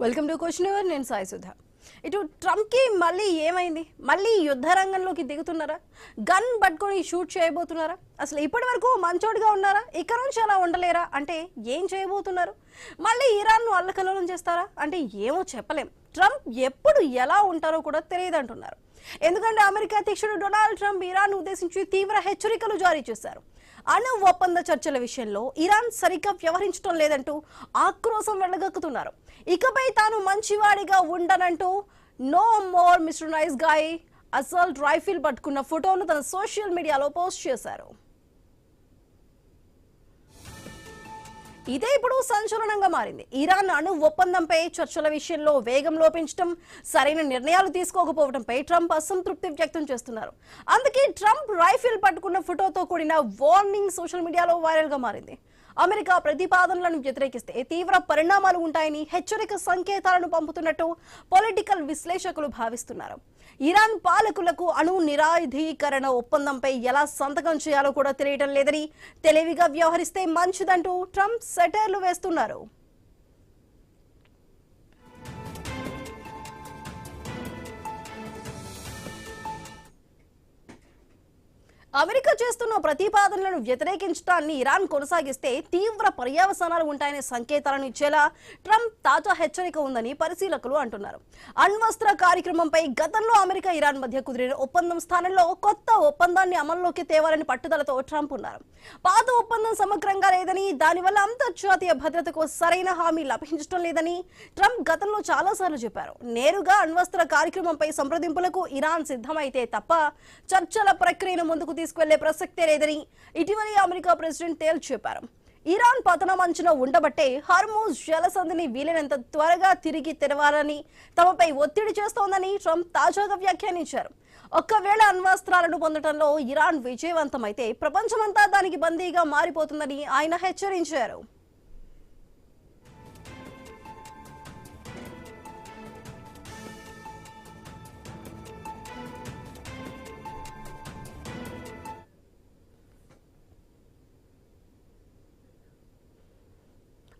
Welcome to question hour. నేను సాయి సుధా. ఇటు ట్రంప్కి మళ్ళీ ఏమైంది? మళ్ళీ యుద్ధ రంగంలోకి దిగుతున్నారా? గన్ పట్టుకొని షూట్ చేయబోతున్నారా? అసలు ఇప్పటి వరకు మంచోడిగా ఉన్నారా? ఇక్కడ నుంచి అలా ఉండలేరా? అంటే ఏం చేయబోతున్నారు? మళ్ళీ ఇరాన్ను అల్లకల్లోలం చేస్తారా? అంటే ఏమో చెప్పలేం. ట్రంప్ ఎప్పుడు ఎలా ఉంటారో కూడా తెలియదు అంటున్నారు. ఎందుకంటే అమెరికా అధ్యక్షుడు డొనాల్డ్ ట్రంప్ ఇరాన్ ఉద్దేశించి తీవ్ర హెచ్చరికలు జారీ చేశారు. అణు ఒప్పంద చర్చల విషయంలో ఇరాన్ సరిగ్గా వ్యవహరించడం లేదంటూ ఆక్రోశం వెళ్ళగక్కుతున్నారు. ఇకపై తాను మంచివాడిగా ఉండనంటూ no more mister nice guy assault rifle పట్టుకున్న ఫోటోను తన సోషల్ మీడియాలో పోస్ట్ చేశారు. ఇదే ఇప్పుడు సంచలనంగా మారింది. ఇరాన్ అణు ఒప్పందంపై చర్చల విషయంలో వేగం లోపించడం, సరైన నిర్ణయాలు తీసుకోకపోవడంపై ట్రంప్ అసంతృప్తి వ్యక్తం చేస్తున్నారు. అందుకే ట్రంప్ రైఫిల్ పట్టుకున్న ఫోటోతో కూడిన వార్నింగ్ సోషల్ మీడియాలో వైరల్ గా మారింది. అమెరికా ప్రతిపాదనలను వ్యతిరేకిస్తే తీవ్ర పరిణామాలు ఉంటాయని హెచ్చరిక సంకేతాలను పంపుతున్నట్టు పొలిటికల్ విశ్లేషకులు భావిస్తున్నారు. ఇరాన్ పాలకులకు అణు నిరాయుధీకరణ ఒప్పందంపై ఎలా సంతకం చేయాలో కూడా తెలియడం లేదని, తెలివిగా వ్యవహరిస్తే మంచిదంటూ ట్రంప్ సెటైర్లు వేస్తున్నారు. అమెరికా చేస్తున్న ప్రతిపాదనలను వ్యతిరేకించడాన్ని ఇరాన్ కొనసాగిస్తే తీవ్ర పర్యవసానాలు ఉంటాయనే సంకేతాలను ఇచ్చేలా ట్రంప్ తాజా హెచ్చరిక ఉందని పరిశీలకులు అంటున్నారు. అణ్వస్త్ర కార్యక్రమంపై గతంలో అమెరికా ఇరాన్ మధ్య కుదిరిన ఒప్పందం స్థానంలో కొత్త ఒప్పందాన్ని అమల్లోకి తేవాలని పట్టుదలతో ట్రంప్ ఉన్నారు. పాత ఒప్పందం సమగ్రంగా లేదని, దానివల్ల అంతర్జాతీయ భద్రతకు సరైన హామీ లభించడం లేదని ట్రంప్ గతంలో చాలాసార్లు చెప్పారు. నేరుగా అణ్వస్త్ర కార్యక్రమంపై సంప్రదింపులకు ఇరాన్ సిద్ధమైతే తప్ప చర్చల ప్రక్రియను ముందుకు తీసుకువెళ్లే ప్రసక్తే లేదని ఇటీవలి అమెరికా ప్రెసిడెంట్ తేల్చి చెప్పారు. ఇరాన్ పతనం అంచున ఉండబట్టే హార్మూజ్ జలసంధిని వీలైనంత త్వరగా తిరిగి తెరవాలని తమపై ఒత్తిడి చేస్తోందని ట్రంప్ తాజాగా వ్యాఖ్యానించారు. ఒక్కవేళ అణ్వస్త్రాలను పొందడంలో ఇరాన్ విజయవంతమైతే ప్రపంచమంతా దానికి బందీగా మారిపోతుందని ఆయన హెచ్చరించారు.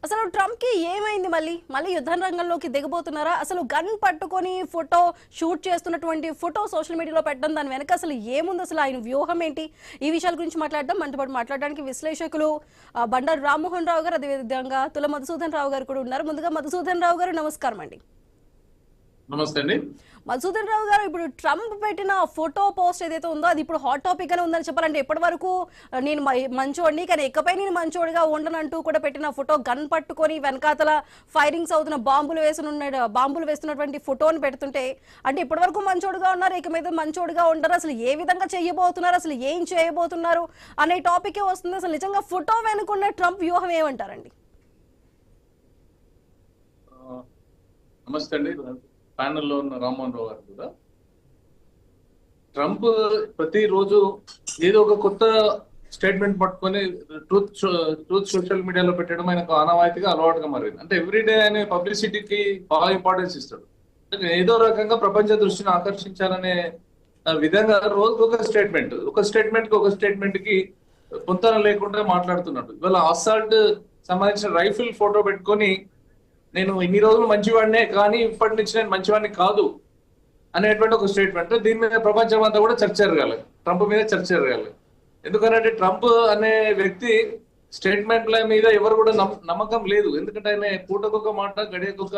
అసలు ట్రంప్ కి ఏమైంది? మళ్ళీ యుద్ధ రంగంలోకి దిగబోతున్నారా? అసలు గన్ పట్టుకొని ఫోటో షూట్ చేస్తున్నటువంటి ఫోటో సోషల్ మీడియాలో పెట్టడం, దాని వెనక అసలు ఏముంది? అసలు ఆయన వ్యూహం ఏంటి? ఈ విషయాల గురించి మనతో పాటు మాట్లాడడానికి విశ్లేషకులు బండారు రామ్మోహన్ రావు గారు, అదేవిధంగా తుల మధుసూదన్ రావు గారు కూడా ఉన్నారు. ముందుగా మధుసూదన్ రావు గారు, నమస్కారం అండి. నమస్తే అండి. మధుసూదన్ రావు గారు, ఇప్పుడు ట్రంప్ పెట్టిన ఫోటో పోస్ట్ ఏదైతే ఉందో అది ఇప్పుడు హాట్ టాపిక్ గానే ఉందని చెప్పాలంటే, ఎప్పటి వరకు నేను మంచోడిని కానీ ఇకపై నేను మంచోడిగా ఉండనంటూ కూడా పెట్టిన ఫోటో, గన్ పట్టుకొని వెనకాతల ఫైరింగ్స్ అవుతున్న బాంబులు వేస్తున్నటువంటి ఫోటోని పెడుతుంటే, అంటే ఇప్పటి వరకు మంచోడుగా ఉన్నారు, ఇక మీద మంచోడుగా ఉండరు, అసలు ఏ విధంగా చేయబోతున్నారు, అసలు ఏం చేయబోతున్నారు అనే టాపికే వస్తుంది. అసలు నిజంగా ఫోటో వెనుకున్న ట్రంప్ వ్యూహం ఏమంటారండి? నమస్తే అండి. ప్యానెల్లో ఉన్న రామ్మోహన్ రావు గారు కూడా, ట్రంప్ ప్రతిరోజు ఏదో ఒక కొత్త స్టేట్మెంట్ పట్టుకొని ట్రూత్ సోషల్ మీడియాలో పెట్టడం ఆయనకు ఆనవాయితీగా అలవాటుగా మారింది. అంటే ఎవ్రీడే ఆయన పబ్లిసిటీకి బాగా ఇంపార్టెన్స్ ఇస్తాడు. ఏదో రకంగా ప్రపంచ దృష్టిని ఆకర్షించాలనే విధంగా రోజుకు ఒక స్టేట్మెంట్ కి పొంతన లేకుండా మాట్లాడుతున్నాడు. ఇవాళ అసాల్ట్ సంబంధించిన రైఫిల్ ఫోటో పెట్టుకొని, నేను ఇన్ని రోజులు మంచివాడినే కానీ ఇప్పటి నుంచి నేను మంచివాడిని కాదు అనేటువంటి ఒక స్టేట్మెంట్. దీని మీద ప్రపంచం అంతా కూడా చర్చ జరగాలి, ట్రంప్ మీద చర్చ జరగాలి. ఎందుకంటే ట్రంప్ అనే వ్యక్తి స్టేట్మెంట్ల మీద ఎవరు కూడా నమ్మకం లేదు. ఎందుకంటే ఆయన పూటకొక మాట గడియకొక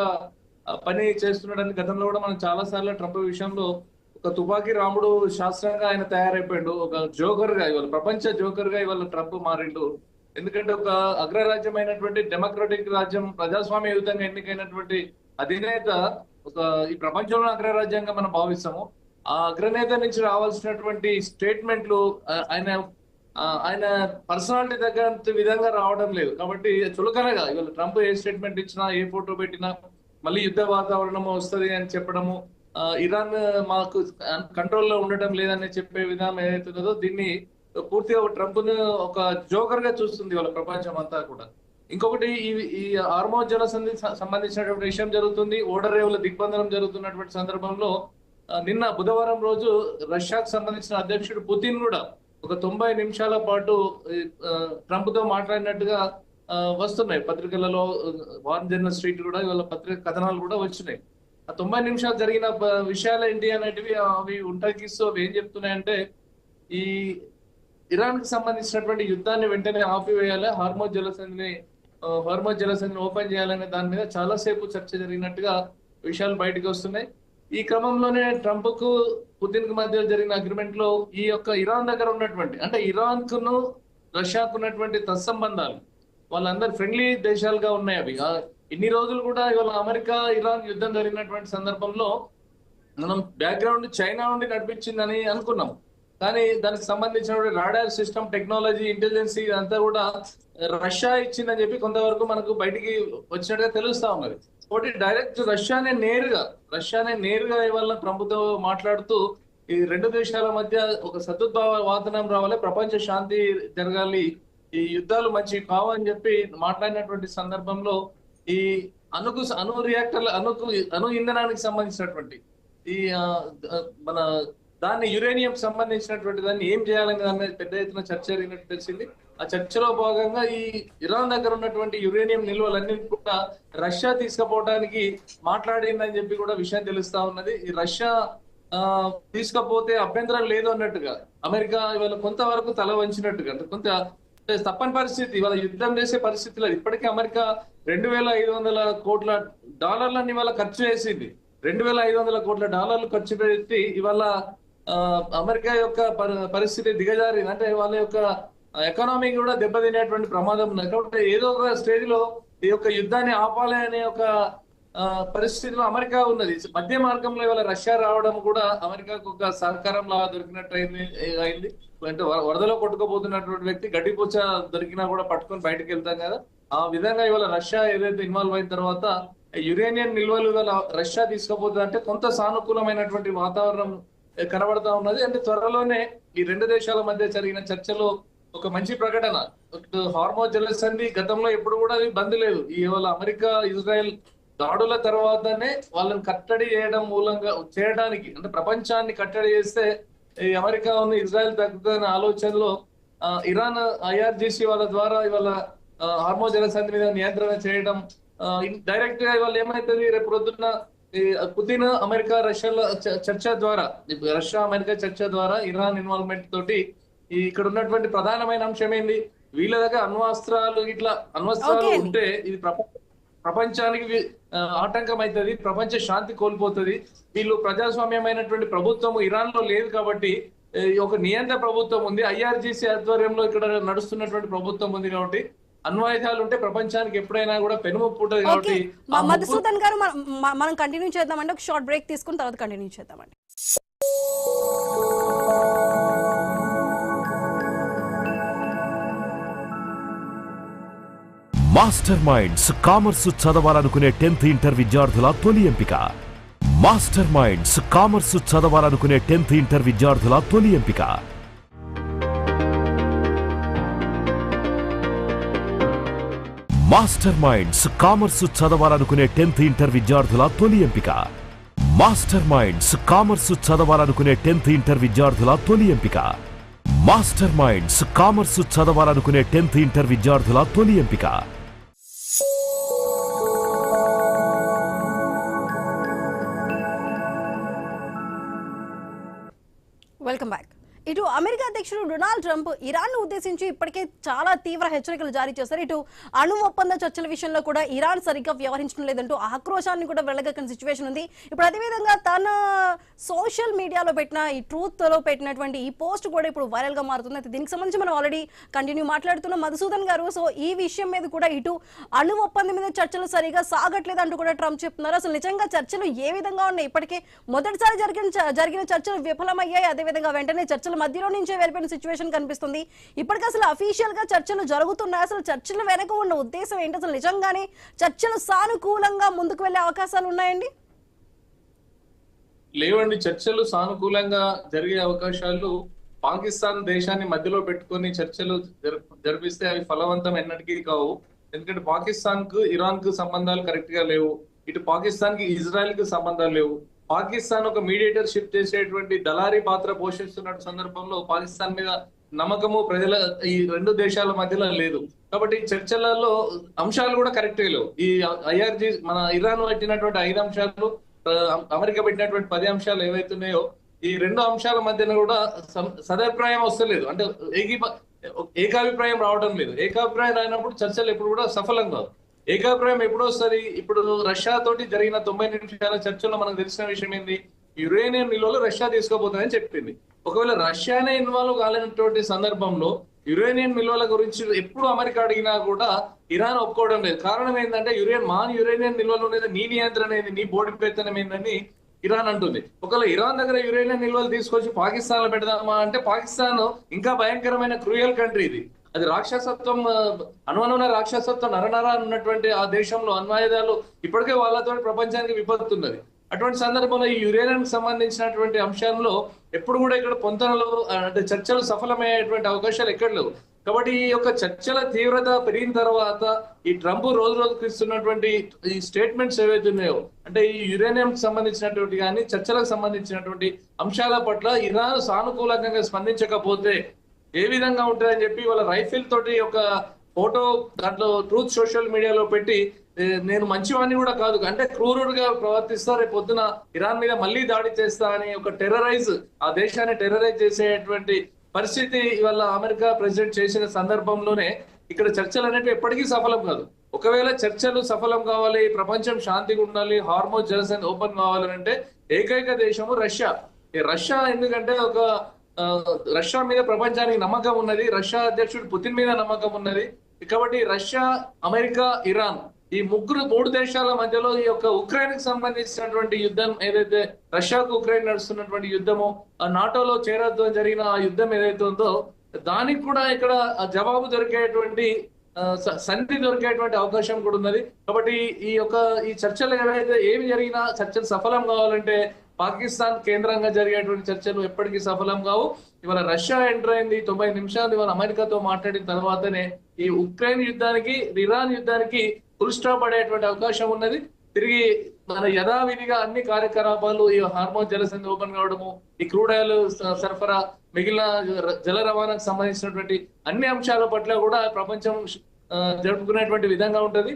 పని చేస్తున్నాడని గతంలో కూడా మనం చాలా సార్లు ట్రంప్ విషయంలో ఒక తుపాకీ రాముడు శాస్త్రంగా ఆయన తయారైపోయాడు. ఒక జోకర్ గా, ఇవాళ ప్రపంచ జోకర్ గా ఇవాళ ట్రంప్ మారిండు. ఎందుకంటే ఒక అగ్రరాజ్యమైనటువంటి డెమోక్రటిక్ రాజ్యం, ప్రజాస్వామ్యయుతంగా ఎన్నికైనటువంటి అధినేత, ఈ ప్రపంచంలో అగ్రరాజ్యంగా మనం భావిస్తాము. ఆ అగ్రనేత నుంచి రావాల్సినటువంటి స్టేట్మెంట్లు ఆయన పర్సనాలిటీ తగ్గ విధంగా రావడం లేదు. కాబట్టి చులకనగా ఇవాళ ట్రంప్ ఏ స్టేట్మెంట్ ఇచ్చినా, ఏ ఫోటో పెట్టినా మళ్ళీ యుద్ధ వాతావరణం వస్తుంది అని చెప్పడము, ఇరాన్ మాకు కంట్రోల్లో ఉండటం లేదని చెప్పే విధానం ఏదైతే ఉన్నదో, దీన్ని పూర్తిగా ట్రంప్ ను ఒక జోకర్ గా చూస్తుంది వాళ్ళ ప్రపంచం అంతా కూడా. ఇంకొకటి, ఈ హార్మోజ్ జలసంధి సంబంధించినటువంటి విషయం జరుగుతుంది. ఓడరేవుల దిగ్బంధనం జరుగుతున్నటువంటి సందర్భంలో నిన్న బుధవారం రోజు రష్యాకు సంబంధించిన అధ్యక్షుడు పుతిన్ కూడా ఒక 90 నిమిషాల పాటు ట్రంప్ తో మాట్లాడినట్టుగా వస్తున్నాయి పత్రికలలో. వార్న్ జర్నల్ స్ట్రీట్ కూడా ఇవాళ పత్రిక కథనాలు కూడా వచ్చినాయి. ఆ 90 నిమిషాలు జరిగిన విషయాలు ఏంటి అనేటివి అవి ఉంటాకిస్తూ అవి ఏం చెప్తున్నాయంటే, ఈ ఇరాన్ కి సంబంధించినటువంటి యుద్ధాన్ని వెంటనే ఆపివేయాలి, హార్మోజ్ జలసంధిని ఓపెన్ చేయాలనే దాని మీద చాలా సేపు చర్చ జరిగినట్టుగా విషయాలు బయటకు వస్తున్నాయి. ఈ క్రమంలోనే ట్రంప్ కు పుతిన్ కు మధ్య జరిగిన అగ్రిమెంట్ లో ఈ యొక్క ఇరాన్ దగ్గర ఉన్నటువంటి, అంటే ఇరాన్ కును రష్యాకు ఉన్నటువంటి తత్సంబంధాలు వాళ్ళందరూ ఫ్రెండ్లీ దేశాలుగా ఉన్నాయి. అవి ఇన్ని రోజులు కూడా ఇవాళ అమెరికా ఇరాన్ యుద్ధం జరిగినటువంటి సందర్భంలో మనం బ్యాక్గ్రౌండ్ చైనా నుండి నడిపించిందని అనుకున్నాం. కానీ దానికి సంబంధించిన రాడార్ సిస్టమ్, టెక్నాలజీ, ఇంటెలిజెన్స్ ఇదంతా కూడా రష్యా ఇచ్చిందని చెప్పి కొంతవరకు మనకు బయటికి వచ్చినట్టుగా తెలుస్తా ఉన్నది. ఒకటి డైరెక్ట్ రష్యానే నేరుగా ఇవాళ ట్రంప్తో మాట్లాడుతూ ఈ రెండు దేశాల మధ్య ఒక సద్భావ వాతావరణం రావాలి, ప్రపంచ శాంతి జరగాలి, ఈ యుద్ధాలు మంచి కావని చెప్పి మాట్లాడినటువంటి సందర్భంలో ఈ అణు ఇంధనానికి సంబంధించినటువంటి ఈ మన దాన్ని యురేనియం సంబంధించినటువంటి దాన్ని ఏం చేయాలని దాని మీద పెద్ద ఎత్తున చర్చ జరిగినట్టు తెలిసింది. ఆ చర్చలో భాగంగా ఈ ఇరాన్ దగ్గర ఉన్నటువంటి యురేనియం నిల్వలన్నీ కూడా రష్యా తీసుకుపోవడానికి మాట్లాడిందని చెప్పి కూడా విషయం తెలుస్తా ఉన్నది. ఈ రష్యా తీసుకపోతే అభ్యంతరం లేదు అన్నట్టుగా అమెరికా ఇవాళ కొంతవరకు తల వంచినట్టుగా, కొంత తప్పని పరిస్థితి, ఇవాళ యుద్ధం చేసే పరిస్థితిలో ఇప్పటికే అమెరికా 2,500 కోట్ల డాలర్లని ఇవాళ ఖర్చు చేసింది. 2,500 కోట్ల డాలర్లు ఖర్చు పెట్టి ఇవాళ అమెరికా యొక్క పరిస్థితి దిగజారింది. అంటే వాళ్ళ యొక్క ఎకానమీ కూడా దెబ్బతినేటువంటి ప్రమాదం ఉంది. కాబట్టి ఏదో ఒక స్టేజ్ లో ఈ యొక్క యుద్ధాన్ని ఆపాలి అనే ఒక పరిస్థితిలో అమెరికా ఉన్నది. మధ్య మార్గంలో ఇవాళ రష్యా రావడం కూడా అమెరికాకు ఒక సహకారం లాగా దొరికినట్టు అయింది. అంటే వరదలో కొట్టుకోబోతున్నటువంటి వ్యక్తి గడ్డిపూచ దొరికినా కూడా పట్టుకొని బయటకు వెళ్తాం కదా, ఆ విధంగా ఇవాళ రష్యా ఏదైతే ఇన్వాల్వ్ అయిన తర్వాత యురేనియం నిల్వలు ఇవాళ రష్యా తీసుకుపోతుంది అంటే కొంత సానుకూలమైనటువంటి వాతావరణం కనబడతా ఉన్నది. అంటే త్వరలోనే ఈ రెండు దేశాల మధ్య జరిగిన చర్చలో ఒక మంచి ప్రకటన, హార్మోజ్ జలసంధి గతంలో ఎప్పుడు కూడా అది బంద్ లేదు. ఇవాళ అమెరికా ఇజ్రాయెల్ దాడుల తర్వాతనే వాళ్ళని కట్టడి చేయడానికి అంటే ప్రపంచాన్ని కట్టడి చేస్తే ఈ అమెరికా ఉన్న ఇజ్రాయెల్ తగ్గుతున్న ఆలోచనలో ఇరాన్ IRGC వాళ్ళ ద్వారా ఇవాళ హార్మోజ్ జలసంధి మీద నియంత్రణ చేయడం డైరెక్ట్ గా ఇవాళ ఏమైతుంది, రేపు పొద్దున్న పుతిన్ అమెరికా రష్యాల చర్చ ద్వారా, రష్యా అమెరికా చర్చ ద్వారా ఇరాన్ ఇన్వాల్వ్మెంట్ తోటి ఇక్కడ ఉన్నటువంటి ప్రధానమైన అంశం ఏంది, వీళ్ళ దగ్గర అణ్వస్త్రాలు ఉంటే ఇది ప్రపంచానికి ఆటంకం అవుతుంది, ప్రపంచ శాంతి కోల్పోతుంది. వీళ్ళు ప్రజాస్వామ్యమైనటువంటి ప్రభుత్వం ఇరాన్ లో లేదు కాబట్టి ఒక నియంత్రణ ప్రభుత్వం ఉంది, IRGC ఆధ్వర్యంలో ఇక్కడ నడుస్తున్నటువంటి ప్రభుత్వం ఉంది కాబట్టి అణ్వాయుధాలు ఉంటే ప్రపంచానికి ఎప్పుడైనా కూడా పెనుముప్పు ఉంటుంది. కాబట్టి మధుసూదన్ గారు మనం కంటిన్యూ చేద్దామండి, ఒక షార్ట్ బ్రేక్ తీసుకుని తర్వాత కంటిన్యూ చేద్దామండి. మాస్టర్ మైండ్స్ కామర్స్ చదవాలనుకునే 10th ఇంటర్ విద్యార్థుల తొలి ఎంపిక. మాస్టర్ మైండ్స్ కామర్స్ చదవాలనుకునే 10th ఇంటర్ విద్యార్థుల తొలి ఎంపిక. మాస్టర్ మైండ్స్ కామర్స్ చదవాలనుకునే 10th ఇంటర్ విద్యార్థుల తొలి ఎంపిక. మాస్టర్ మైండ్స్ కామర్స్ చదవాలనుకునే 10th ఇంటర్ విద్యార్థుల తొలి ఎంపిక. మాస్టర్ మైండ్స్ కామర్స్ చదవాలనుకునే 10th ఇంటర్ విద్యార్థుల తొలి ఎంపిక. Welcome back. ఇటు అమెరికా అధ్యక్షుడు డొనాల్డ్ ట్రంప్ ఇరాన్ ను ఉద్దేశించి ఇప్పటికే చాలా తీవ్ర హెచ్చరికలు జారీ చేశారు. ఇటు అణు ఒప్పంద చర్చల విషయంలో కూడా ఇరాన్ సరిగ్గా వ్యవహరించడం లేదంటూ ఆక్రోశాన్ని కూడా వెళ్ళగక్కిన సిచ్యువేషన్ ఉంది. ఇప్పుడు అదేవిధంగా తన సోషల్ మీడియాలో పెట్టిన ఈ ట్రూత్ లో పెట్టినటువంటి ఈ పోస్ట్ కూడా ఇప్పుడు వైరల్ గా మారుతుంది. అయితే దీనికి సంబంధించి మనం ఆల్రెడీ కంటిన్యూ మాట్లాడుతున్నాం మధుసూదన్ గారు. సో ఈ విషయం మీద కూడా ఇటు అణు ఒప్పందం మీద చర్చలు సరిగా సాగట్లేదు అంటూ కూడా ట్రంప్ చెప్తున్నారు. అసలు నిజంగా చర్చలు ఏ విధంగా ఉన్నాయి? ఇప్పటికే మొదటిసారి జరిగిన చర్చలు విఫలమయ్యాయి, అదేవిధంగా వెంటనే చర్చలు మధ్యలో నుంచే వెళ్ళిపోయిన సిచ్యువేషన్ కనిపిస్తుంది. ఇప్పటికీ అసలు అఫీషియల్ గా చర్చలు జరుగుతున్నాయి. అసలు చర్చల వెనక ఉన్న ఉద్దేశం ఏంటి? అసలు నిజంగానే చర్చలు సానుకూలంగా ముందుకు వెళ్లే అవకాశాలు ఉన్నాయండి? లేవండి, చర్చలు సానుకూలంగా జరిగే అవకాశాలు పాకిస్తాన్ దేశాన్ని మధ్యలో పెట్టుకొని చర్చలు జరిపిస్తే అవి ఫలవంతం ఎన్నటికీ కావు. ఎందుకంటే పాకిస్తాన్ కు ఇరాన్ కు సంబంధాలు కరెక్ట్ గా లేవు, ఇటు పాకిస్తాన్ కి ఇజ్రాయెల్ కు సంబంధాలు లేవు. పాకిస్తాన్ ఒక మీడియేటర్షిప్ చేసేటువంటి దళారీ పాత్ర పోషిస్తున్న సందర్భంలో పాకిస్తాన్ మీద నమ్మకము ప్రజల ఈ రెండు దేశాల మధ్యలో లేదు. కాబట్టి చర్చలలో అంశాలు కూడా కరెక్టే లేవు. ఈ IRG మన ఇరాన్ పెట్టినటువంటి 5 అంశాలు, అమెరికా పెట్టినటువంటి 10 అంశాలు ఏవైతున్నాయో ఈ 2 అంశాల మధ్యన కూడా సదాభిప్రాయం వస్తలేదు. అంటే ఏకాభిప్రాయం రావడం లేదు. ఏకాభిప్రాయం రాయినప్పుడు చర్చలు ఎప్పుడు కూడా సఫలం కాదు. ఏకాభిప్రాయం ఎప్పుడు వస్తుంది? ఇప్పుడు రష్యా తోటి జరిగిన 90 నిమిషాల చర్చల్లో మనకు తెలిసిన విషయం ఏంది? యురేనియం నిల్వలు రష్యా తీసుకోబోతుందని చెప్పింది. ఒకవేళ రష్యానే ఇన్వాల్వ్ కాలేనటువంటి సందర్భంలో యురేనియం నిల్వల గురించి ఎప్పుడు అమెరికా అడిగినా కూడా ఇరాన్ ఒప్పుకోవడం లేదు. కారణం ఏంటంటే యురేనియం నిల్వలు అనేది నీ నియంత్రణ ఏంది, నీ బోర్డు పెత్తనం ఏందని ఇరాన్ అంటుంది. ఒకవేళ ఇరాన్ దగ్గర యురేనియం నిల్వలు తీసుకొచ్చి పాకిస్తాన్ లో పెడదామా అంటే పాకిస్తాన్ ఇంకా భయంకరమైన క్రూయల్ కంట్రీ ఇది. అది రాక్షసత్వం, అనువనున్న రాక్షసత్వం నరనర ఉన్నటువంటి ఆ దేశంలో అణ్వాయుధాలు ఇప్పటికే వాళ్ళతో ప్రపంచానికి విపత్తున్నది. అటువంటి సందర్భంలో ఈ యురేనియం సంబంధించినటువంటి అంశాల్లో ఎప్పుడు కూడా ఇక్కడ పొంతనలు అంటే చర్చలు సఫలమయ్యేటువంటి అవకాశాలు ఎక్కడ లేవు. కాబట్టి ఈ యొక్క చర్చల తీవ్రత పెరిగిన తర్వాత ఈ ట్రంప్ రోజు రోజుకు ఇస్తున్నటువంటి ఈ స్టేట్మెంట్స్ ఏవైతే ఉన్నాయో, అంటే ఈ యురేనియం సంబంధించినటువంటి కానీ చర్చలకు సంబంధించినటువంటి అంశాల పట్ల ఇరాన్ సానుకూలంగా స్పందించకపోతే ఏ విధంగా ఉంటుందని చెప్పి వాళ్ళ రైఫిల్ తోటి ఒక ఫోటో దాంట్లో ట్రూత్ సోషల్ మీడియాలో పెట్టి నేను మంచివాడిని కూడా కాదు అంటే క్రూరుడుగా ప్రవర్తిస్తా, రేపు పొద్దున ఇరాన్ మీద మళ్ళీ దాడి చేస్తా అని ఒక ఆ దేశాన్ని టెర్రరైజ్ చేసేటువంటి పరిస్థితి ఇవాళ అమెరికా ప్రెసిడెంట్ చేసిన సందర్భంలోనే ఇక్కడ చర్చలు అనేవి ఎప్పటికీ సఫలం కాదు. ఒకవేళ చర్చలు సఫలం కావాలి, ప్రపంచం శాంతిగా ఉండాలి, హార్మోజ్ జలసంధి ఓపెన్ కావాలని అంటే ఏకైక దేశము రష్యా. రష్యా ఎందుకంటే రష్యా మీద ప్రపంచానికి నమ్మకం ఉన్నది, రష్యా అధ్యక్షుడు పుతిన్ మీద నమ్మకం ఉన్నది. కాబట్టి రష్యా, అమెరికా, ఇరాన్ ఈ మూడు దేశాల మధ్యలో ఈ యొక్క ఉక్రెయిన్ కి సంబంధించినటువంటి యుద్ధం ఏదైతే రష్యాకు ఉక్రెయిన్ నడుస్తున్నటువంటి యుద్ధమో, ఆ నాటోలో చేరద్దు అని జరిగిన ఆ యుద్ధం ఏదైతే ఉందో దానికి కూడా ఇక్కడ జవాబు దొరికేటువంటి సంధి దొరికేటువంటి అవకాశం కూడా ఉన్నది. కాబట్టి ఈ చర్చలు ఏమి జరిగినా చర్చలు సఫలం కావాలంటే పాకిస్తాన్ కేంద్రంగా జరిగేటువంటి చర్చలు ఎప్పటికీ సఫలం కావు. ఇవాళ రష్యా ఎంటర్ అయింది 90 నిమిషాలు ఇవాళ అమెరికాతో మాట్లాడిన తర్వాతనే ఈ ఉక్రెయిన్ యుద్ధానికి, ఇరాన్ యుద్ధానికి ఫుల్ స్టాప్ పడేటువంటి అవకాశం ఉన్నది. తిరిగి మన యథావిధిగా అన్ని కార్యకలాపాలు ఈ హార్మోన్ జలసంధి ఓపెన్ కావడము, ఈ క్రూడ్ ఆయిల్ సరఫరా, మిగిలిన జల రవాణాకు సంబంధించినటువంటి అన్ని అంశాల పట్ల కూడా ప్రపంచం జరుపుకునేటువంటి విధంగా ఉంటది.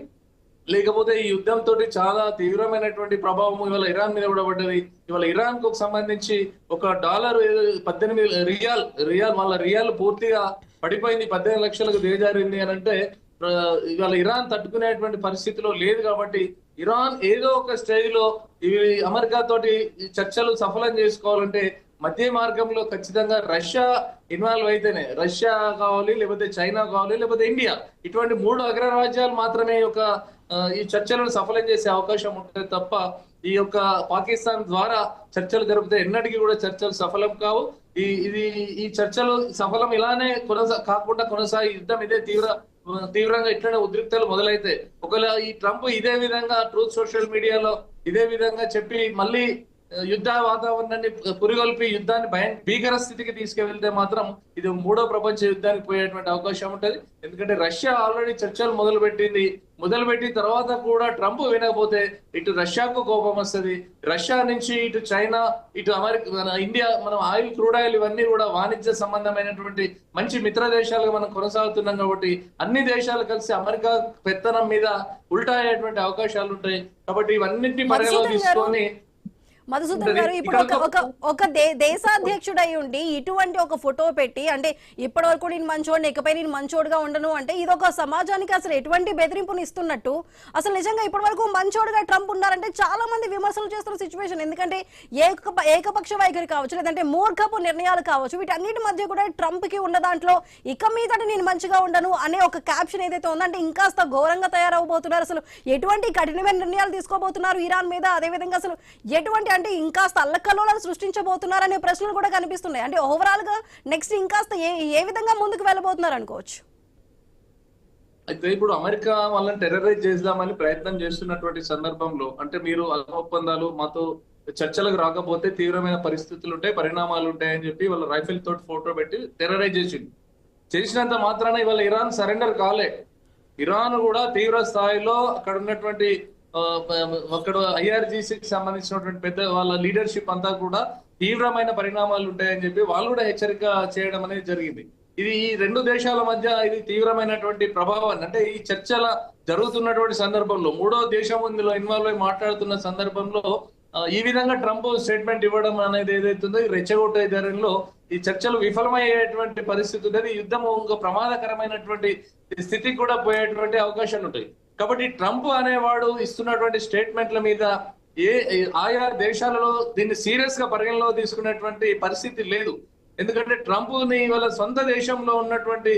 లేకపోతే ఈ యుద్ధంతో చాలా తీవ్రమైనటువంటి ప్రభావం ఇవాళ ఇరాన్ మీద కూడా పడ్డది. ఇవాళ ఇరాన్ కు సంబంధించి $1 18 రియాల్ వాళ్ళ రియాల్ పూర్తిగా పడిపోయింది, 18 లక్షలకు దిగజారింది అని అంటే ఇవాళ ఇరాన్ తట్టుకునేటువంటి పరిస్థితిలో లేదు. కాబట్టి ఇరాన్ ఏదో ఒక స్టేజ్ లో ఇవి అమెరికా తోటి చర్చలు సఫలం చేసుకోవాలంటే మధ్య మార్గంలో ఖచ్చితంగా రష్యా ఇన్వాల్వ్ అయితేనే, రష్యా కావాలి, లేకపోతే చైనా కావాలి, లేకపోతే ఇండియా, ఇటువంటి 3 అగ్రరాజ్యాలు మాత్రమే ఈ చర్చలను సఫలం చేసే అవకాశం ఉంటుంది తప్ప ఈ యొక్క పాకిస్తాన్ ద్వారా చర్చలు జరిపితే ఎన్నటికీ కూడా చర్చలు సఫలం కావు. ఈ చర్చలు సఫలం ఇలానే కాకుండా కొనసాగి యుద్ధం ఇదే తీవ్రంగా ఇట్లనే ఉద్రిక్తలు మొదలైతే ఒకవేళ ఈ ట్రంప్ ఇదే విధంగా ట్రూత్ సోషల్ మీడియాలో ఇదే విధంగా చెప్పి మళ్ళీ యుద్ధ వాతావరణాన్ని పురిగొల్పి యుద్ధాన్ని భీకర స్థితికి తీసుకువెళ్తే మాత్రం ఇది 3వ ప్రపంచ యుద్ధానికి పోయేటువంటి అవకాశం ఉంటుంది. ఎందుకంటే రష్యా ఆల్రెడీ చర్చలు మొదలుపెట్టిన తర్వాత కూడా ట్రంప్ వినకపోతే ఇటు రష్యాకు కోపం వస్తుంది. రష్యా నుంచి ఇటు చైనా, ఇటు అమెరికా, ఇండియా, మనం క్రూడ్ ఆయిల్ ఇవన్నీ కూడా వాణిజ్య సంబంధమైనటువంటి మంచి మిత్ర దేశాలుగా మనం కొనసాగుతున్నాం. కాబట్టి అన్ని దేశాలు కలిసి అమెరికా పెత్తనం మీద ఉల్టా అయ్యేటువంటి అవకాశాలు ఉంటాయి. కాబట్టి ఇవన్నింటినీ పరిగణలో తీసుకొని మధుసూదన్ గారు, ఇప్పుడు ఒక దేశాధ్యక్షుడై ఉండి ఇటువంటి ఒక ఫోటో పెట్టి అంటే ఇప్పటి వరకు నేను మంచోడిని, ఇకపై నేను మంచోడుగా ఉండను అంటే ఇది ఒక సమాజానికి అసలు ఎటువంటి బెదిరింపుని ఇస్తున్నట్టు. అసలు నిజంగా ఇప్పటి వరకు మంచోడుగా ట్రంప్ ఉన్నారంటే చాలా మంది విమర్శలు చేస్తున్న సిచ్యువేషన్. ఎందుకంటే ఏకపక్ష వైఖరి కావచ్చు, లేదంటే మూర్ఖపు నిర్ణయాలు కావచ్చు, వీటన్నిటి మధ్య కూడా ట్రంప్ కి ఉన్న దాంట్లో ఇక మీదట నేను మంచిగా ఉండను అనే ఒక క్యాప్షన్ ఏదైతే ఉందంటే ఇంకాస్త ఘోరంగా తయారవబోతున్నారు. అసలు ఎటువంటి కఠినమైన నిర్ణయాలు తీసుకోబోతున్నారు ఇరాన్ మీద, అదేవిధంగా అసలు ఎటువంటి అంటే ఇంకాస్త అల్లకల్లోలను సృష్టించబోతున్నారనే ప్రశ్నలు కూడా కనిపిస్తున్నాయి. అంటే ఓవరాల్ గా నెక్స్ట్ ఇంకాస్త ఏ విధంగా ముందుకు వెళ్ళబోతున్నారు అనుకోవచ్చు. అయితే ఇప్పుడు అమెరికా వాళ్ళని టెర్రరైజ్ చేద్దామని ప్రయత్నం చేస్తున్నటువంటి సందర్భంలో అంటే మీరు ఒప్పందాలు మాతో చర్చలకు రాకపోతే తీవ్రమైన పరిస్థితులు ఉంటాయి, పరిణామాలు ఉంటాయని చెప్పి వాళ్ళ రైఫిల్ తోటి ఫోటో పెట్టి టెర్రరైజ్ చేసినంత మాత్రాన ఇవాళ ఇరాన్ సరెండర్ కాలే. ఇరాన్ కూడా తీవ్ర స్థాయిలో అక్కడ ఉన్నటువంటి అక్కడ IRGCకి సంబంధించినటువంటి పెద్ద వాళ్ళ లీడర్షిప్ అంతా కూడా తీవ్రమైన పరిణామాలు ఉంటాయని చెప్పి వాళ్ళు కూడా హెచ్చరిక చేయడం అనేది జరిగింది. ఇది ఈ రెండు దేశాల మధ్య ఇది తీవ్రమైనటువంటి ప్రభావాన్ని, అంటే ఈ చర్చల జరుగుతున్నటువంటి సందర్భంలో మూడో దేశం ఇందులో ఇన్వాల్వ్ అయి మాట్లాడుతున్న సందర్భంలో ఈ విధంగా ట్రంప్ స్టేట్మెంట్ ఇవ్వడం అనేది ఏదైతుందో ఈ రెచ్చగొట్టే ధరలో ఈ చర్చలు విఫలమయ్యేటువంటి పరిస్థితి ఉన్నది. యుద్ధం ఇంకా ప్రమాదకరమైనటువంటి స్థితికి కూడా పోయేటువంటి అవకాశాలు ఉంటాయి. కాబట్టి ట్రంప్ అనేవాడు ఇస్తున్నటువంటి స్టేట్మెంట్ల మీద ఆయా దేశాలలో దీన్ని సీరియస్ గా పరిగణలో తీసుకున్నటువంటి పరిస్థితి లేదు. ఎందుకంటే ట్రంప్ ని వాళ్ళ సొంత దేశంలో ఉన్నటువంటి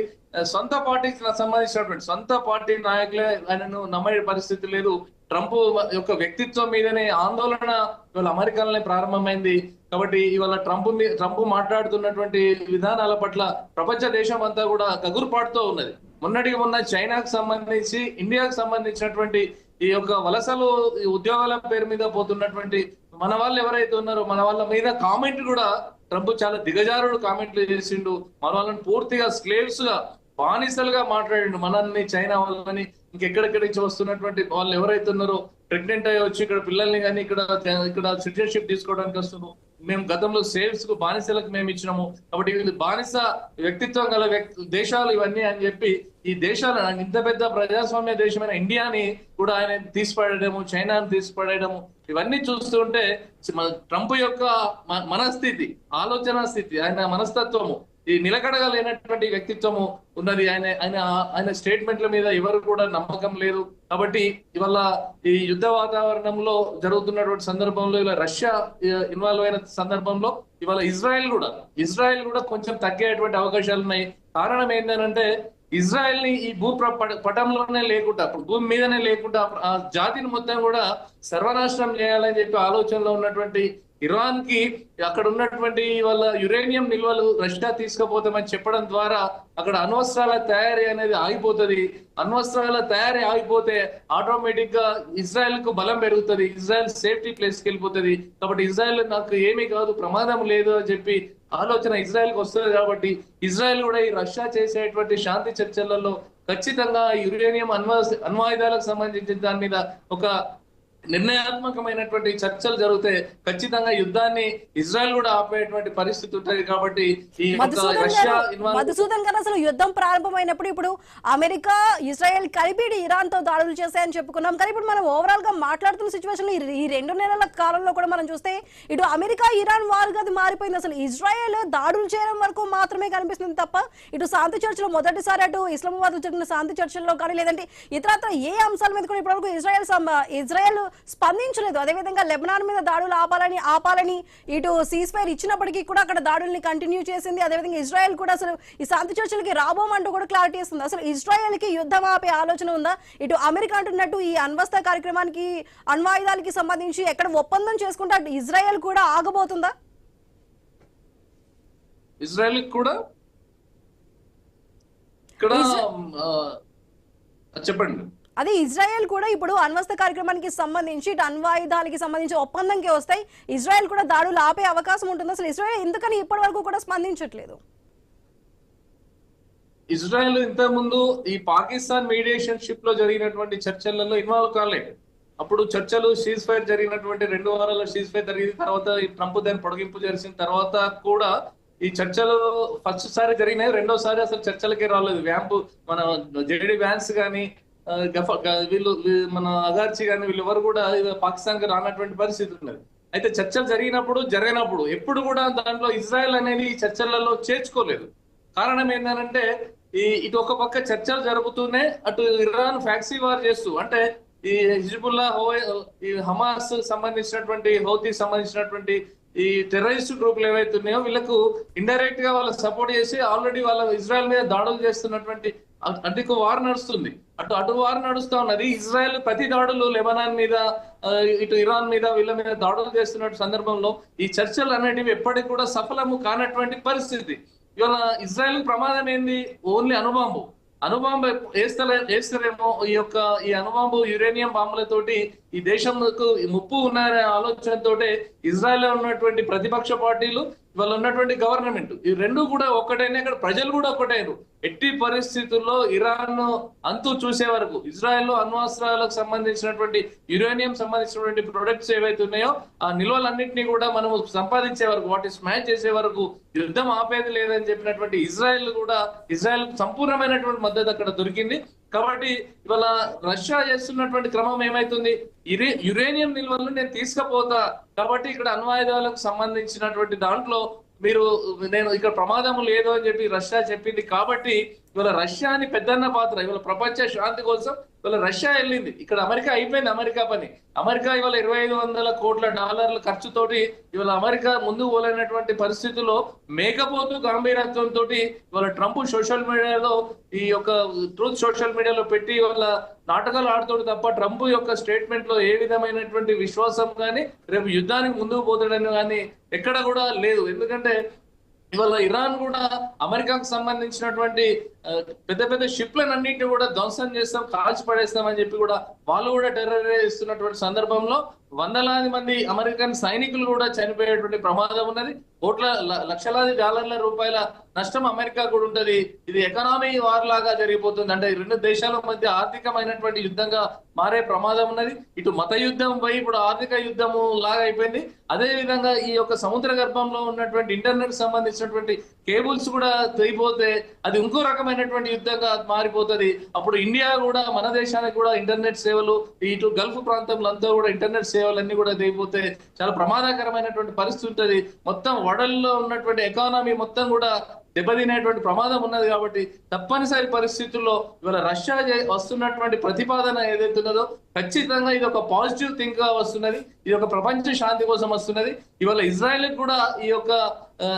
సొంత పార్టీకి సంబంధించినటువంటి సొంత పార్టీ నాయకులే ఆయనను నమ్మే పరిస్థితి లేదు. ట్రంప్ యొక్క వ్యక్తిత్వం మీదనే ఆందోళన ఇవాళ అమెరికాలోనే ప్రారంభమైంది. కాబట్టి ఇవాళ ట్రంప్ మాట్లాడుతున్నటువంటి విధానాల పట్ల ప్రపంచ దేశం అంతా కూడా గగురుపాటుతో ఉన్నది. మొన్నటికి మొన్న చైనాకు సంబంధించి ఇండియాకు సంబంధించినటువంటి ఈ యొక్క వలసలు ఉద్యోగాల పేరు మీద పోతున్నటువంటి మన వాళ్ళు ఎవరైతే ఉన్నారో మన వాళ్ళ మీద కామెంట్ కూడా ట్రంప్ చాలా దిగజారుడు కామెంట్లు చేసిండు. మన వాళ్ళని పూర్తిగా స్లేవ్స్ గా బానిసలుగా మాట్లాడిండు. మనల్ని చైనా వాళ్ళని ఇంకెక్కడెక్కడి నుంచి వస్తున్నటువంటి వాళ్ళు ఎవరైతే ఉన్నారో ప్రెగ్నెంట్ అయ్యి వచ్చి ఇక్కడ పిల్లల్ని కానీ ఇక్కడ సిటిజన్షిప్ తీసుకోవడానికి వస్తున్నారు. మేము గతంలో సేవ్స్ కు బానిసలకు మేము ఇచ్చినాము. కాబట్టి వీళ్ళు బానిస వ్యక్తిత్వం గల దేశాలు ఇవన్నీ అని చెప్పి ఈ దేశాలు ఇంత పెద్ద ప్రజాస్వామ్య దేశమైన ఇండియాని కూడా ఆయన తీసిపడేయడము, చైనాని తీసిపడేయడము, ఇవన్నీ చూస్తుంటే ట్రంప్ యొక్క మనస్థితి, ఆలోచన స్థితి, ఆయన మనస్తత్వము, ఈ నిలకడగలేనటువంటి వ్యక్తిత్వము ఉన్నది. ఆయన స్టేట్మెంట్ల మీద ఎవరు కూడా నమ్మకం లేదు. కాబట్టి ఇవాళ ఈ యుద్ధ వాతావరణంలో జరుగుతున్నటువంటి సందర్భంలో ఇలా రష్యా ఇన్వాల్వ్ అయిన సందర్భంలో ఇవాళ ఇజ్రాయెల్ కూడా కొంచెం తగ్గేటువంటి అవకాశాలు ఉన్నాయి. కారణం ఏంటంటే ఇజ్రాయెల్ ని ఈ పటంలోనే లేకుండా, అప్పుడు భూమి మీదనే లేకుండా ఆ జాతిని మొత్తం కూడా సర్వనాశనం చేయాలని చెప్పి ఆలోచనలో ఉన్నటువంటి ఇరాన్ కి అక్కడ ఉన్నటువంటి వాళ్ళ యురేనియం నిల్వలు రష్యా తీసుకుపోతామని చెప్పడం ద్వారా అక్కడ అణ్వస్త్రాల తయారీ అనేది ఆగిపోతుంది. అణ్వస్త్రాల తయారీ ఆగిపోతే ఆటోమేటిక్ గా ఇజ్రాయెల్ కు బలం పెరుగుతుంది, ఇజ్రాయెల్ సేఫ్టీ ప్లేస్ కి వెళ్ళిపోతుంది. కాబట్టి ఇజ్రాయెల్ నాకు ఏమీ కాదు, ప్రమాదం లేదు అని చెప్పి ఆలోచన ఇజ్రాయెల్ కి వస్తుంది. కాబట్టి ఇజ్రాయెల్ కూడా ఈ రష్యా చేసేటువంటి శాంతి చర్చలలో ఖచ్చితంగా యురేనియం అణ్వాయుధాలకు సంబంధించిన దాని మీద ఒక నిర్ణయాత్మకమైనటువంటి చర్చలు జరిగితే ఖచ్చితంగా యుద్ధాన్ని ఇజ్రాయెల్ కూడా ఆపేటువంటి పరిస్థితి ఉంటుంది. కాబట్టి ఈ మధుసూదన్ గారు, అసలు యుద్ధం ప్రారంభమైనప్పుడు ఇప్పుడు అమెరికా ఇజ్రాయెల్ కలిపి ఇరాన్ తో దాడులు చేశాయని చెప్పుకున్నాం. కానీ ఇప్పుడు మనం ఓవరాల్ గా మాట్లాడుతున్న సిచ్యువేషన్ ఈ 2 నెలల కాలంలో కూడా మనం చూస్తే ఇటు అమెరికా ఇరాన్ వార్ గా మారిపోయింది. అసలు ఇజ్రాయెల్ దాడులు చేయడం వరకు మాత్రమే కనిపిస్తుంది తప్ప ఇటు శాంతి చర్చలు మొదటిసారి అటు ఇస్లామాబాద్ జరిగిన శాంతి చర్చల్లో కానీ లేదంటే ఇతరత్ర ఏ అంశాల మీద కూడా ఇప్పటివరకు ఇజ్రాయెల్ స్పందించలేదు. అదేవిధంగా లెబనాన్ మీద దాడులు ఆపాలని ఇటు సీజ్ఫైర్ ఇచ్చినప్పటికీ కూడా అక్కడ దాడుల్ని కంటిన్యూ చేసింది. అదేవిధంగా ఇజ్రాయెల్ కూడా అసలు ఈ శాంతి చర్చలకి రాబోమంటూ కూడా క్లారిటీ ఇస్తుంది. అసలు ఇజ్రాయెల్ కి యుద్ధం ఆపే ఆలోచన ఉందా? ఇటు అమెరికా అంటున్నట్టు ఈ అణ్వస్త్ర కార్యక్రమానికి అణ్వాయుధాలకి సంబంధించి ఎక్కడ ఒప్పందం చేసుకుంటే అటు ఇజ్రాయెల్ కూడా ఆగబోతుందా? ఇజ్రాయెల్ కూడా ఇక్కడ చెప్పండి. అదే ఇజ్రాయెల్ కూడా ఇప్పుడు అణ్వస్త్ర కార్యక్రమానికి సంబంధించి ఇటు అణ్వాయుధాలకి సంబంధించి ఒప్పందంకి వస్తాయి, ఇజ్రాయెల్ కూడా దాడులు ఆపే అవకాశం ఉంటుంది. అసలు ఇజ్రాయెల్ ఎందుకని ఇప్పటి వరకు కూడా స్పందించట్లేదు? ఇజ్రాయెల్ ఇంతకు ముందు ఈ పాకిస్తాన్ మీడియేషన్ షిప్ లో జరిగినటువంటి చర్చలలో ఇన్వాల్వ్ కాలేదు. అప్పుడు చర్చలు సీజ్ ఫైర్ జరిగినటువంటి 2 వారాల సీజ్ ఫైర్ జరిగిన తర్వాత ఈ ట్రంప్ దాన్ని పొడిగింపు చేసిన తర్వాత కూడా ఈ చర్చలు ఫస్ట్ సారి జరిగినాయి, రెండోసారి అసలు చర్చలకే రాలేదు. మన జేడీ వ్యాన్స్ కానీ వీళ్ళు మన అగార్చి కానీ వీళ్ళెవరు కూడా పాకిస్తాన్ కి రానటువంటి పరిస్థితి ఉన్నది. అయితే చర్చలు జరగనప్పుడు ఎప్పుడు కూడా దాంట్లో ఇజ్రాయెల్ అనేది ఈ చర్చలలో చేర్చుకోలేదు. కారణం ఏంటంటే ఇటు ఒక పక్క చర్చలు జరుగుతూనే అటు ఇరాన్ ఫ్యాక్సీ వార్ చేస్తూ, అంటే ఈ హిజ్బుల్లా ఈ హమాస్ సంబంధించినటువంటి హౌతీకి సంబంధించినటువంటి ఈ టెర్రరిస్ట్ గ్రూపులు ఏవైతే ఉన్నాయో వీళ్ళకు ఇండైరెక్ట్ గా వాళ్ళకి సపోర్ట్ చేసి ఆల్రెడీ వాళ్ళ ఇజ్రాయెల్ మీద దాడులు చేస్తున్నటువంటి అటు వార్ నడుస్తుంది. అటు వార్ నడుస్తా ఉన్నది. ఇజ్రాయెల్ ప్రతి దాడులు లెబనాన్ మీద ఇటు ఇరాన్ మీద వీళ్ళ మీద దాడులు చేస్తున్న సందర్భంలో ఈ చర్చలు అనేటివి ఎప్పటికి కూడా సఫలము కానటువంటి పరిస్థితి. ఇవాళ ఇజ్రాయెల్ ప్రమాదం ఏంది? ఓన్లీ అణుబాంబు వేస్తారేమో. ఈ అణుబాంబు యురేనియం బాంబులతోటి ఈ దేశంకు ముప్పు ఉన్నారనే ఆలోచనతోటి ఇజ్రాయెల్ ఉన్నటువంటి ప్రతిపక్ష పార్టీలు ఇవాళ ఉన్నటువంటి గవర్నమెంట్, ఈ రెండు కూడా ఒక్కటైనా, ఇక్కడ ప్రజలు కూడా ఒకటైరు. ఎట్టి పరిస్థితుల్లో ఇరాన్ అంతు చూసే వరకు, ఇజ్రాయెల్ అణ్వాస్త్రాలకు సంబంధించినటువంటి యురేనియం సంబంధించినటువంటి ప్రొడక్ట్స్ ఏవైతే ఉన్నాయో ఆ నిల్వలన్నింటినీ కూడా మనము సంపాదించే వరకు, వాటి స్మాష్ చేసే వరకు యుద్ధం ఆపేది లేదని చెప్పినటువంటి ఇజ్రాయెల్ సంపూర్ణమైనటువంటి మద్దతు అక్కడ దొరికింది. కాబట్టి ఇవాళ రష్యా చేస్తున్నటువంటి క్రమం ఏమైతుంది, యురేనియం నిల్వలను నేను తీసుకుపోతా కాబట్టి ఇక్కడ అణ్వాయుధాలకు సంబంధించినటువంటి దాంట్లో నేను ఇక్కడ ప్రమాదం లేదు అని చెప్పి రష్యా చెప్పింది. కాబట్టి ఇవాళ రష్యాని పెద్దన్న పాత్ర, ఇవాళ ప్రపంచ శాంతి కోసం ఇవాళ రష్యా వెళ్ళింది. ఇక్కడ అమెరికా అయిపోయింది, అమెరికా పని. అమెరికా ఇవాళ 2500 కోట్ల డాలర్ల ఖర్చుతోటి ఇవాళ అమెరికా ముందుకు పోలేనటువంటి పరిస్థితుల్లో మేకపోతూ గాంభీర్యంతో ఇవాళ ట్రంప్ సోషల్ మీడియాలో, ఈ యొక్క ట్రూత్ సోషల్ మీడియాలో పెట్టి ఇవాళ నాటకాలు ఆడుతాడు తప్ప ట్రంప్ యొక్క స్టేట్మెంట్ లో ఏ విధమైనటువంటి విశ్వాసం కానీ రేపు యుద్ధానికి ముందుకు పోతాడని కానీ ఎక్కడ కూడా లేదు. ఎందుకంటే ఇవాళ ఇరాన్ కూడా అమెరికాకు సంబంధించినటువంటి పెద్ద పెద్ద షిప్లన్నింటినీ కూడా ధ్వంసం చేస్తాం, కాల్చి పడేస్తామని చెప్పి కూడా వాళ్ళు కూడా టెర్రర్ ఇస్తున్నటువంటి సందర్భంలో వందలాది మంది అమెరికన్ సైనికులు కూడా చనిపోయేటువంటి ప్రమాదం ఉన్నది. లక్షలాది డాలర్ల రూపాయల నష్టం అమెరికా కూడా ఉంటది. ఇది ఎకనామీ వార్ లాగా జరిగిపోతుంది. అంటే ఈ రెండు దేశాల మధ్య ఆర్థికమైనటువంటి యుద్ధంగా మారే ప్రమాదం ఉన్నది. ఇటు మత యుద్ధం పోయి ఇప్పుడు ఆర్థిక యుద్ధము లాగా అయిపోయింది. అదే విధంగా ఈ యొక్క సముద్ర గర్భంలో ఉన్నటువంటి ఇంటర్నెట్ సంబంధించినటువంటి కేబుల్స్ కూడా తెగిపోతే అది ఇంకో రకమైనటువంటి యుద్ధంగా మారిపోతుంది. అప్పుడు ఇండియా కూడా, మన దేశానికి కూడా ఇంటర్నెట్ సేవలు, ఇటు గల్ఫ్ ప్రాంతంలో అంతా కూడా ఇంటర్నెట్ సేవలన్నీ కూడా తెగిపోతే చాలా ప్రమాదకరమైనటువంటి పరిస్థితి ఉంటుంది. మొత్తం వడల్లో ఉన్నటువంటి ఎకానమీ మొత్తం కూడా దెబ్బతినేటువంటి ప్రమాదం ఉన్నది. కాబట్టి తప్పనిసరి పరిస్థితుల్లో ఇవాళ రష్యా వస్తున్నటువంటి ప్రతిపాదన ఏదైతే ఉన్నదో ఖచ్చితంగా ఇది ఒక పాజిటివ్ థింగ్ గా వస్తున్నది. ఇది ఒక ప్రపంచ శాంతి కోసం వస్తున్నది. ఇవాళ ఇజ్రాయెల్ కూడా ఈ యొక్క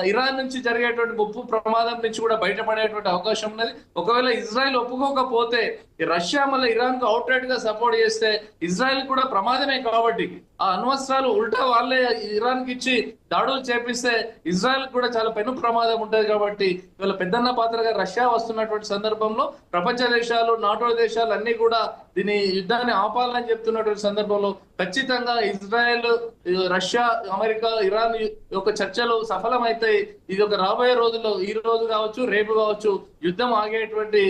ఇరాన్ నుంచి జరిగేటువంటి ముప్పు ప్రమాదం నుంచి కూడా బయటపడేటువంటి అవకాశం ఉన్నది. ఒకవేళ ఇజ్రాయెల్ ఒప్పుకోకపోతే రష్యా మళ్ళీ ఇరాన్ కు అవుట్ రైట్ గా సపోర్ట్ చేస్తే ఇజ్రాయెల్ కూడా ప్రమాదమే. కాబట్టి ఆ అణ్వస్త్రాలు ఉల్టా వాళ్ళే ఇరాన్ కి ఇచ్చి దాడులు చేపిస్తే ఇజ్రాయెల్ కూడా చాలా పెను ప్రమాదం ఉంటది. కాబట్టి ఇవాళ పెద్దన్న పాత్రగా రష్యా వస్తున్నటువంటి సందర్భంలో ప్రపంచ దేశాలు, నాటో దేశాలు అన్ని కూడా దీని యుద్ధాన్ని ఆపాలని చెప్తున్నటువంటి సందర్భంలో ఖచ్చితంగా ఇజ్రాయెల్, రష్యా, అమెరికా, ఇరాన్ యొక్క చర్చలు సఫలమైతాయి. ఇది ఒక రాబోయే రోజుల్లో, ఈ రోజు కావచ్చు, రేపు కావచ్చు, యుద్ధం ఆగేటువంటి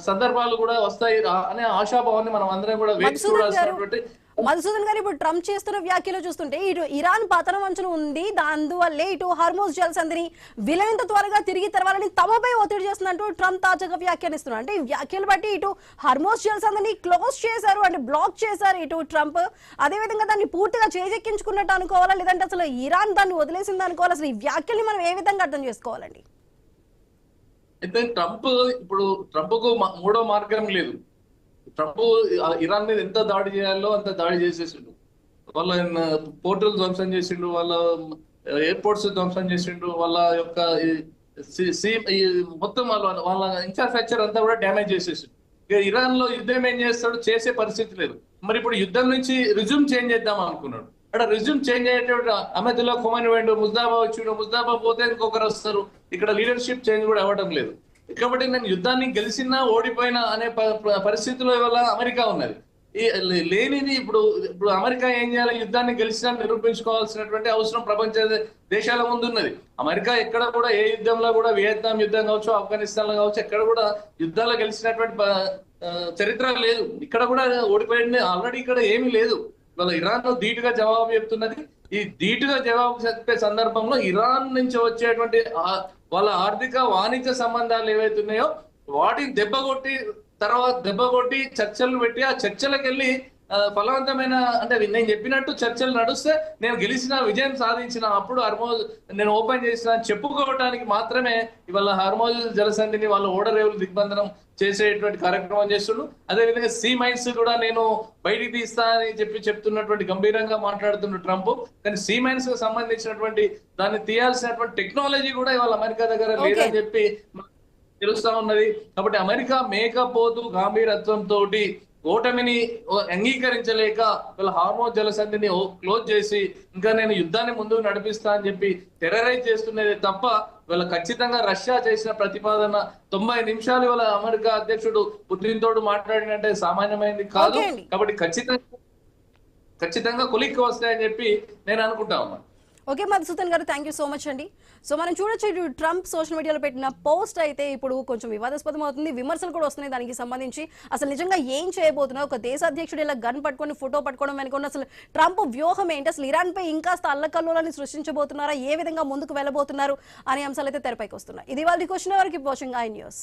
సందర్భాలు కూడా వస్తాయి అనే ఆశాభావాన్ని మనం అందరం కూడా వేచి చూడాల్సినటువంటి. మధుసూదన్ గారు, ఇప్పుడు ట్రంప్ చేస్తున్న వ్యాఖ్యలు చూస్తుంటే ఇటు ఇరాన్ పతనం అంచున ఉంది, అందువల్లే ఇటు హార్మోజ్ జలసంధిని వీలైనంత త్వరగా తిరిగి తెరవాలని తమపై ఒత్తిడి చేస్తున్నట్టు ట్రంప్ తాజాగా వ్యాఖ్యానిస్తున్నారు. అంటే ఈ వ్యాఖ్యలు బట్టి ఇటు హార్మోజ్ జలసంధిని క్లోజ్ చేశారు, అంటే బ్లాక్ చేశారు ఇటు ట్రంప్. అదేవిధంగా దాన్ని పూర్తిగా చేజెక్కించుకున్నట్టు అనుకోవాలా, లేదంటే అసలు ఇరాన్ దాన్ని వదిలేసింది అనుకోవాలి? అసలు ఈ వ్యాఖ్యల్ని మనం ఏ విధంగా అర్థం చేసుకోవాలండి? అయితే ట్రంప్కు మూడో మార్గం లేదు. ట్రంప్ ఇరాన్ మీద ఎంత దాడి చేయాలో అంత దాడి చేసేసిండు. వాళ్ళ పోర్టులు ధ్వంసం చేసిండు, వాళ్ళ ఎయిర్పోర్ట్స్ ధ్వంసం చేసిండు, వాళ్ళ యొక్క మొత్తం వాళ్ళ ఇన్ఫ్రాస్ట్రక్చర్ అంతా కూడా డ్యామేజ్ చేసేసిండు. ఇక ఇరాన్ లో యుద్ధం ఏం చేస్తాడు, చేసే పరిస్థితి లేదు. మరి ఇప్పుడు యుద్ధం నుంచి రిజ్యూమ్ చేంజ్ చేద్దాం అనుకున్నాడు. అక్కడ రిజ్యూమ్ చేంజ్ అయ్యేటప్పుడు అహ్మదుల్లా ఖొమైనీ పోయిండు, ముజ్దాబా వచ్చిండు, ముజ్దాబా పోతే ఇంకొకరు వస్తారు. ఇక్కడ లీడర్షిప్ చేంజ్ కూడా అవ్వడం లేదు. కాబట్టి నేను యుద్ధాన్ని గెలిచినా ఓడిపోయినా అనే పరిస్థితిలో ఇవాళ అమెరికా ఉన్నది. లేనిది ఇప్పుడు అమెరికా ఏం చేయాలి, యుద్ధాన్ని గెలిచినా నిరూపించుకోవాల్సినటువంటి అవసరం ప్రపంచ దేశాల ముందు ఉన్నది. అమెరికా ఎక్కడ కూడా ఏ యుద్ధంలో కూడా, వియత్నాం యుద్ధం కావచ్చు, ఆఫ్ఘనిస్తాన్ లో కావచ్చు, ఎక్కడ కూడా యుద్ధాలు గెలిచినటువంటి చరిత్ర లేదు. ఇక్కడ కూడా ఓడిపోయింది ఆల్రెడీ, ఇక్కడ ఏమీ లేదు. ఇవాళ ఇరాన్ ధీటుగా జవాబు చెప్తున్నది. ఈ ధీటుగా జవాబు చెప్పే సందర్భంలో ఇరాన్ నుంచి వచ్చేటువంటి వాళ్ళ ఆర్థిక వాణిజ్య సంబంధాలు ఏవైతే ఉన్నాయో వాటిని దెబ్బకొట్టి చర్చలు పెట్టి ఆ చర్చలకు వెళ్ళి ఫలవంతమైన, అంటే నేను చెప్పినట్టు చర్చలు నడుస్తే నేను గెలిచిన, విజయం సాధించిన, అప్పుడు హార్మోజ్ నేను ఓపెన్ చేసిన చెప్పుకోవడానికి మాత్రమే ఇవాళ హార్మోజ్ జలసంధిని వాళ్ళ ఓడరేవులు దిగ్బంధనం చేసేటువంటి కార్యక్రమం చేస్తుండ్రు. అదేవిధంగా సీ మైన్స్ కూడా నేను బయటికి తీస్తా అని చెప్తున్నటువంటి గంభీరంగా మాట్లాడుతున్న ట్రంప్. కానీ సీ మైన్స్ కు సంబంధించినటువంటి దాన్ని తీయాల్సినటువంటి టెక్నాలజీ కూడా ఇవాళ అమెరికా దగ్గర లేదని చెప్పి తెలుస్తా ఉన్నది. కాబట్టి అమెరికా మేకపోతూ గాంభీరత్వంతో ఓటమిని అంగీకరించలేక వీళ్ళ హార్మోజ్ జలసంధిని క్లోజ్ చేసి ఇంకా నేను యుద్ధాన్ని ముందుకు నడిపిస్తా అని చెప్పి టెర్రరైజ్ చేస్తున్నది తప్ప వీళ్ళ ఖచ్చితంగా రష్యా చేసిన ప్రతిపాదన 90 నిమిషాలు ఇవాళ అమెరికా అధ్యక్షుడు పుతిన్ తోడు మాట్లాడినంటే సామాన్యమైనది కాదు. కాబట్టి ఖచ్చితంగా కొలిక్కి వస్తాయని చెప్పి నేను అనుకుంటా ఉన్నా. ఓకే మధుసూదన్ గారు, థ్యాంక్ యూ సో మచ్ అండి. సో మనం చూడొచ్చు, ఇటు ట్రంప్ సోషల్ మీడియాలో పెట్టిన పోస్ట్ అయితే ఇప్పుడు కొంచెం వివాదాస్పదం అవుతుంది. విమర్శలు కూడా వస్తున్నాయి దానికి సంబంధించి. అసలు నిజంగా ఏం చేయబోతున్నా, ఒక దేశ అధ్యక్షుడు ఇలా గన్ పట్టుకొని ఫోటో పట్టుకోవడం వెనుకున్న అసలు ట్రంప్ వ్యూహం ఏంటి, అసలు ఇరాన్ పై ఇంకాస్త అల్లకల్లోలని సృష్టించబోతున్నారా, ఏ విధంగా ముందుకు వెళ్ళబోతున్నారు అనే అంశాలు అయితే తెరపైకి వస్తున్నాయి. ఇది వాళ్ళ క్వశ్చన్. ఎవరికి వాచింగ్ ఐ న్యూస్.